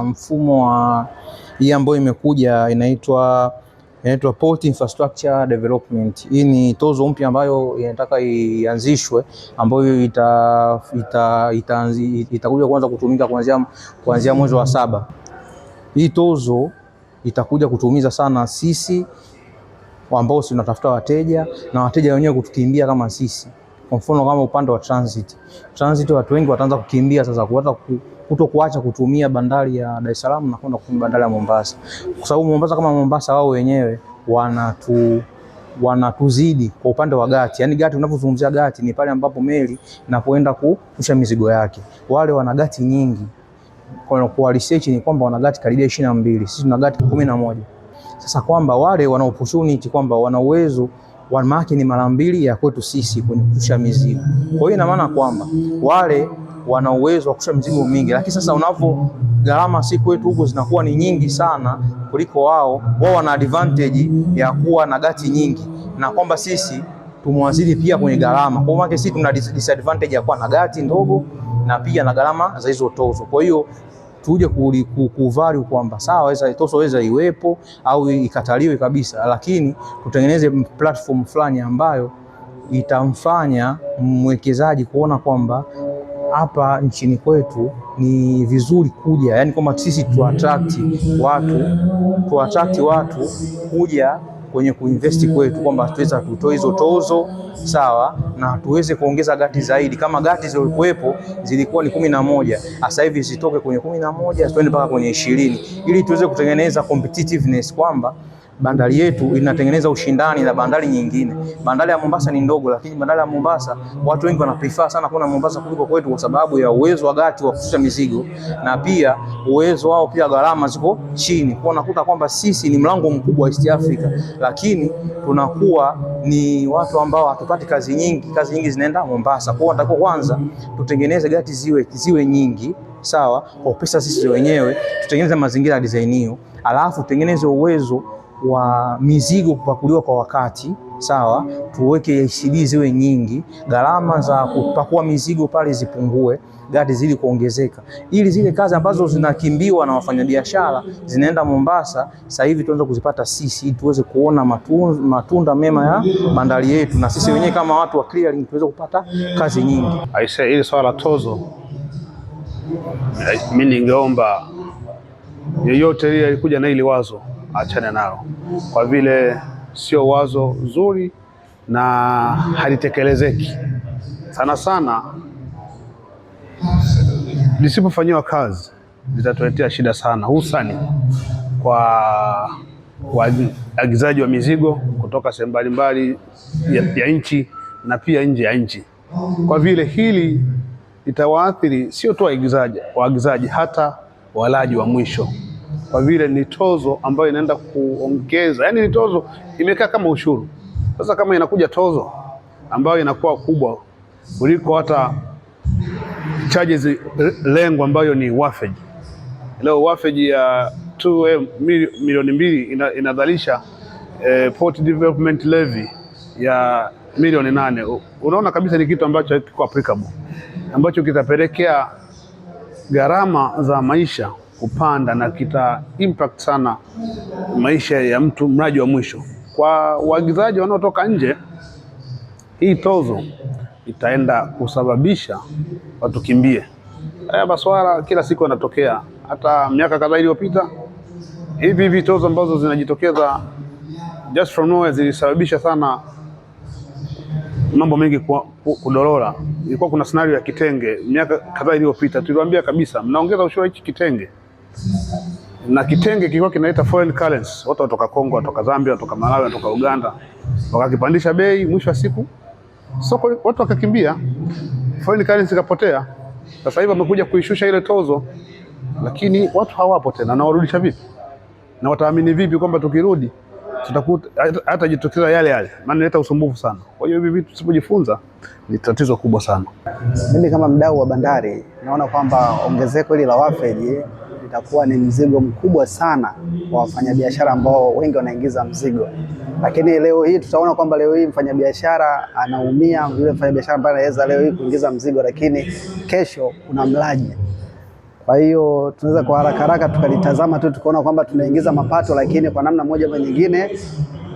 mfumo wa hii ambayo imekuja inaitwa Port Infrastructure Development. Hii ni tozo mpya ambayo inataka ianzishwe, ambayo itakuja kuanza kutumika kuanzia mwezi wa 7. Hii tozo itakuja kutumiza sana sisi ambao tunatafuta wateja na wateja wenyewe kutukimbia kama sisi. Kwa mfano kama upande wa transit watu wengi wataanza kukimbia sasa, kuacha kutumia bandari ya Dar es Salaam na kwenda kutumia bandari ya Mombasa, kwa sababu Mombasa wao wenyewe wanatuzidi kwa upande wa gati. Yani gati, unapozungumzia gati ni pale ambapo meli inapoenda kushusha mizigo yake. Wale wana gati nyingi, kwa research ni kwamba wana gati karibia 22, sisi tuna gati 11. Sasa kwamba wale wana opportunity, kwamba wana uwezo wa maki ni mara 2 ya kwetu sisi kwenye kushusha mizigo. Kwa hiyo ina maana kwamba wale wana uwezo wa kushusha mizigo mingi, lakini sasa gharama si kwetu huko zinakuwa ni nyingi sana kuliko wao. Wao wana advantage ya kuwa na gati nyingi, na kwamba sisi tumewazidi pia kwenye gharama. Kwa maana sisi tuna disadvantage ya kuwa na gati ndogo na pia na gharama za hizo tozo. Kwa hiyo tuje kuvalue kwamba sawa, tozo weza iwepo au ikataliwe kabisa, lakini tutengeneze platform fulani ambayo itamfanya mwekezaji kuona kwamba hapa nchini kwetu ni vizuri kuja, yani kwamba sisi tu attract watu kuja kwenye kuinvesti kwetu, kwamba tuweza tutoe hizo tozo sawa, na tuweze kuongeza gati zaidi. Kama gati zilizokuwepo zilikuwa ni 11, sasa hivi zitoke kwenye 11 twende mpaka kwenye 20, ili tuweze kutengeneza competitiveness, kwamba bandari yetu inatengeneza ushindani na bandari nyingine. Bandari ya Mombasa ni ndogo, lakini bandari ya Mombasa watu wengi wanaprefer sana kwenda Mombasa kuliko kwetu, kwa sababu ya uwezo wa gati wa kushusha mizigo, na pia uwezo wao pia gharama ziko chini. Kwa unakuta kwamba sisi ni mlango mkubwa wa East Africa, lakini tunakuwa ni watu ambao hatupati kazi nyingi zinaenda Mombasa. Kwa hiyo nataka kwanza tutengeneze gati ziwe nyingi sawa, kwa pesa sisi wenyewe, tutengeneze mazingira ya design hiyo, alafu tutengeneze uwezo wa mizigo kupakuliwa kwa wakati sawa, tuweke ACD ziwe nyingi, gharama za kupakua mizigo pale zipungue, gati zili kuongezeka, ili zile kazi ambazo zinakimbiwa na wafanyabiashara zinaenda Mombasa sasa hivi tuanze kuzipata sisi, ili tuweze kuona matunda mema ya bandari yetu, na sisi wenyewe kama watu wa clearing tuweze kupata kazi nyingi. Ili swala la tozo, mimi ningeomba yeyote ile alikuja na hili wazo achane nalo, kwa vile sio wazo zuri na halitekelezeki. Sana lisipofanyiwa kazi litatuletea shida sana, hususani kwa waagizaji wa mizigo kutoka sehemu mbalimbali ya nchi na pia nje ya nchi, kwa vile hili litawaathiri sio tu waagizaji, hata walaji wa mwisho, kwa vile ni tozo ambayo inaenda kuongeza, yani ni tozo imekaa kama ushuru. Sasa kama inakuja tozo ambayo inakuwa kubwa kuliko hata charges lengo ambayo ni wafeji. Leo wafeji ya 2 milioni 2 inadhalisha Port Development Levy ya milioni 8. Unaona kabisa ni kitu ambacho kiko applicable, ambacho kitapelekea gharama za maisha kupanda na kita impact sana maisha ya mlaji wa mwisho. Kwa waagizaji wanaotoka nje, hii tozo itaenda kusababisha watu kimbie. Haya maswala kila siku yanatokea, hata miaka kadhaa iliyopita hivi tozo ambazo zinajitokeza just from nowhere zilisababisha sana mambo mengi kudorora. Ilikuwa kuna scenario ya kitenge miaka kadhaa iliyopita, tuliwaambia kabisa mnaongeza ushuru hichi kitenge, na kitenge kilikuwa kinaleta foreign currency, watu kutoka Kongo, kutoka Zambia, kutoka Malawi, kutoka Uganda, wakakipandisha bei, mwisho wa siku soko watu wakakimbia, foreign currency ikapotea. Sasa hivi wamekuja kuishusha ile tozo, lakini watu hawapo tena, na warudisha vipi? Na wataamini vipi kwamba tukirudi tutakuta hata jitokeza yale, maana inaleta usumbufu sana. Kwa hiyo hivi vitu tusipojifunza ni tatizo kubwa sana. Mimi kama mdau wa bandari naona kwamba ongezeko hili la wafeji litakuwa ni mzigo mkubwa sana kwa wafanyabiashara ambao wengi wanaingiza mzigo. Lakini leo hii tutaona kwamba leo hii mfanyabiashara anaumia, yule mfanyabiashara ambaye anaweza leo hii kuingiza mzigo, lakini kesho kuna mlaji. Kwa hiyo tunaweza kwa haraka haraka tukalitazama tu tukaona kwamba tunaingiza mapato, lakini kwa namna moja au nyingine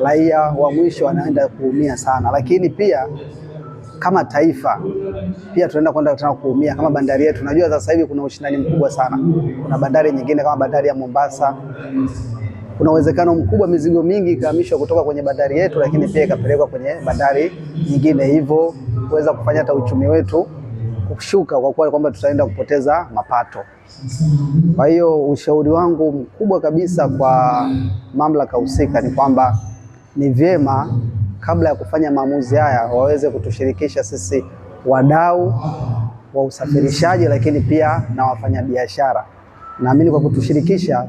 raia wa mwisho wanaenda kuumia sana. Lakini pia kama taifa pia tunaenda kwenda kuumia kama bandari yetu. Unajua sasa hivi kuna ushindani mkubwa sana. Kuna bandari nyingine kama bandari ya Mombasa, kuna uwezekano mkubwa mizigo mingi ikahamishwa kutoka kwenye bandari yetu, lakini pia ikapelekwa kwenye bandari nyingine, hivyo kuweza kufanya hata uchumi wetu kushuka, kwa kuwa kwamba tutaenda kupoteza mapato. Kwa hiyo ushauri wangu mkubwa kabisa kwa mamlaka husika ni kwamba ni vyema kabla ya kufanya maamuzi haya waweze kutushirikisha sisi wadau wa usafirishaji, lakini pia na wafanyabiashara. Naamini kwa kutushirikisha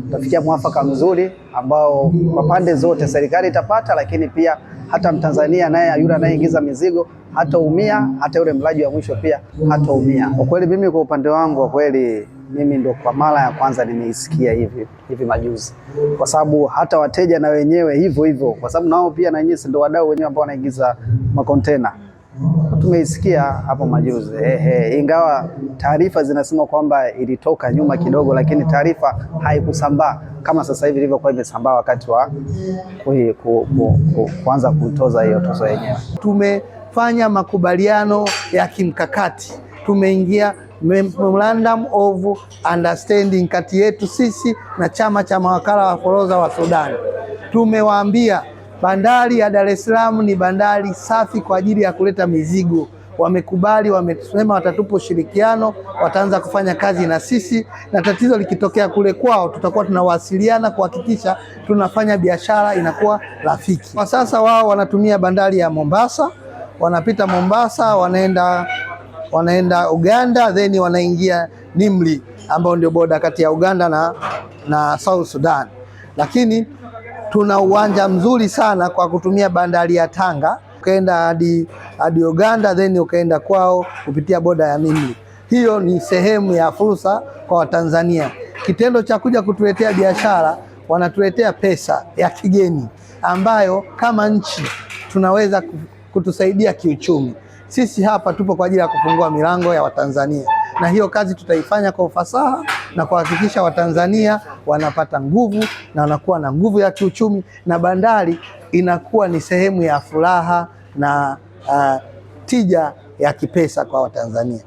tutafikia mwafaka mzuri ambao kwa pande zote serikali itapata, lakini pia hata Mtanzania naye yule anayeingiza mizigo hataumia, hata yule mlaji wa mwisho pia hataumia. Kwa kweli mimi kwa upande wangu, kwa kweli mimi ndo kwa mara ya kwanza nimeisikia hivi majuzi, kwa sababu hata wateja na wenyewe hivyo, kwa sababu nao pia na wenyewe ndio wadau wenyewe ambao wanaingiza makontena. Tumeisikia hapo majuzi ingawa taarifa zinasema kwamba ilitoka nyuma kidogo, lakini taarifa haikusambaa kama sasa hivi ilivyokuwa imesambaa wakati wa kuanza kutoza hiyo tozo yenyewe. Tumefanya makubaliano ya kimkakati, tumeingia Memorandum of Understanding kati yetu sisi na chama cha mawakala wa forodha wa Sudan. Tumewaambia bandari ya Dar es Salaam ni bandari safi kwa ajili ya kuleta mizigo. Wamekubali, wamesema watatupa ushirikiano, wataanza kufanya kazi na sisi, na tatizo likitokea kule kwao tutakuwa tunawasiliana kuhakikisha tunafanya biashara inakuwa rafiki. Kwa sasa wao wanatumia bandari ya Mombasa, wanapita Mombasa wanaenda Uganda, then wanaingia Nimri ambao ndio boda kati ya Uganda na South Sudan. Lakini tuna uwanja mzuri sana kwa kutumia bandari ya Tanga, ukaenda hadi Uganda, then ukaenda kwao kupitia boda ya Nimri. Hiyo ni sehemu ya fursa kwa Watanzania. Kitendo cha kuja kutuletea biashara, wanatuletea pesa ya kigeni ambayo kama nchi tunaweza kutusaidia kiuchumi. Sisi hapa tupo kwa ajili ya kufungua milango ya Watanzania, na hiyo kazi tutaifanya kwa ufasaha na kuhakikisha Watanzania wanapata nguvu na wanakuwa na nguvu ya kiuchumi, na bandari inakuwa ni sehemu ya furaha na tija ya kipesa kwa Watanzania.